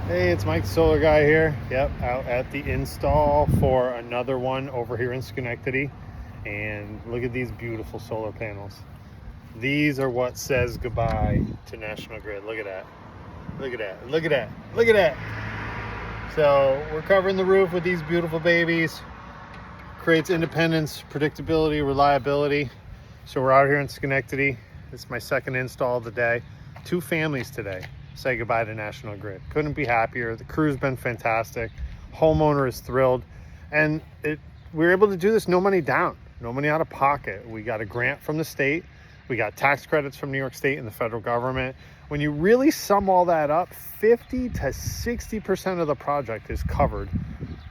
Hey, it's Mike, Solar Guy here. Yep, out at the install for another one over here in Schenectady. And look at these beautiful solar panels. These are what says goodbye to National Grid. Look at that. Look at that. Look at that. Look at that. So we're covering the roof with these beautiful babies. Creates independence, predictability, reliability. So we're out here in Schenectady. This is my second install of the day. 2 families today say goodbye to National Grid. Couldn't be happier. The crew's been fantastic. Homeowner is thrilled. And we were able to do this no money down, no money out of pocket. We got a grant from the state. We got tax credits from New York State and the federal government. When you really sum all that up, 50 to 60% of the project is covered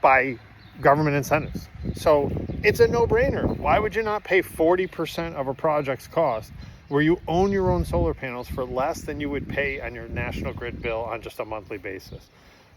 by government incentives. So it's a no-brainer. Why would you not pay 40% of a project's cost where you own your own solar panels for less than you would pay on your National Grid bill on just a monthly basis?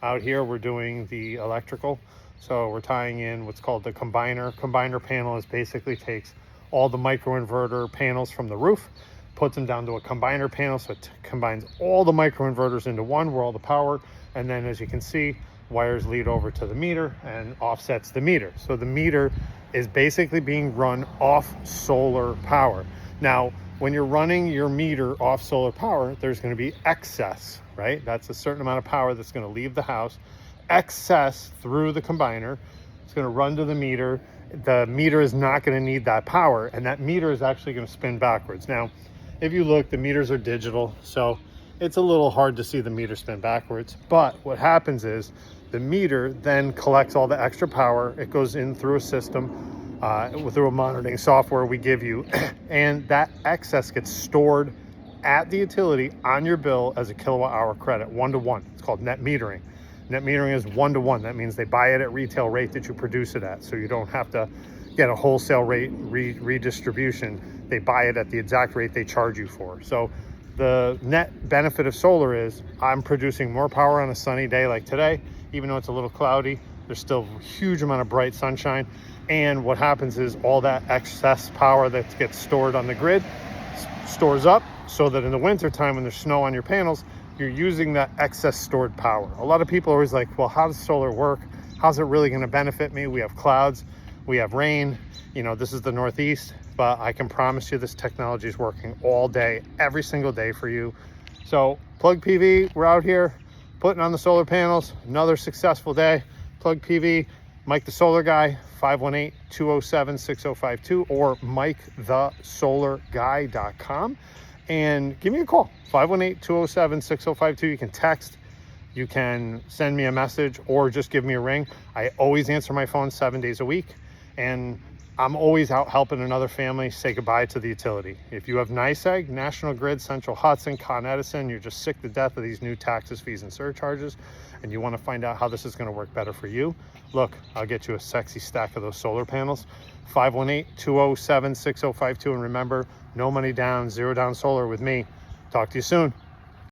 Out here, we're doing the electrical. So we're tying in what's called the combiner. Combiner panel is basically takes all the microinverter panels from the roof, puts them down to a combiner panel. So it combines all the microinverters into one where all the power, and then as you can see, wires lead over to the meter and offsets the meter. So the meter is basically being run off solar power. Now, when you're running your meter off solar power, there's going to be excess, right? That's a certain amount of power that's going to leave the house. Excess through the combiner. It's going to run to the meter. The meter is not going to need that power, and that meter is actually going to spin backwards. Now, if you look, the meters are digital, so it's a little hard to see the meter spin backwards. But what happens is the meter then collects all the extra power. It goes in through a system, through a monitoring software we give you, and that excess gets stored at the utility on your bill as a kilowatt hour credit, 1-to-1. It's called net metering. Net metering is 1-to-1. That means they buy it at retail rate that you produce it at, so you don't have to get a wholesale rate redistribution. They buy it at the exact rate they charge you for. So the net benefit of solar is I'm producing more power on a sunny day like today. Even though it's a little cloudy, there's still a huge amount of bright sunshine. And what happens is all that excess power that gets stored on the grid stores up, so that in the winter time when there's snow on your panels, you're using that excess stored power. A lot of people are always like, well, how does solar work? How's it really going to benefit me? We have clouds, we have rain, this is the Northeast, but I can promise you this technology is working all day, every single day for you. So Plug PV, we're out here putting on the solar panels. Another successful day. Plug PV, Mike the Solar Guy, 518-207-6052 or MikeTheSolarGuy.com, and give me a call, 518-207-6052. You can text, you can send me a message, or just give me a ring. I always answer my phone 7 days a week, and I'm always out helping another family say goodbye to the utility. If you have NYSEG, National Grid, Central Hudson, Con Edison, you're just sick to death of these new taxes, fees, and surcharges, and you want to find out how this is going to work better for you, look, I'll get you a sexy stack of those solar panels. 518-207-6052, and remember, no money down, zero down solar with me. Talk to you soon.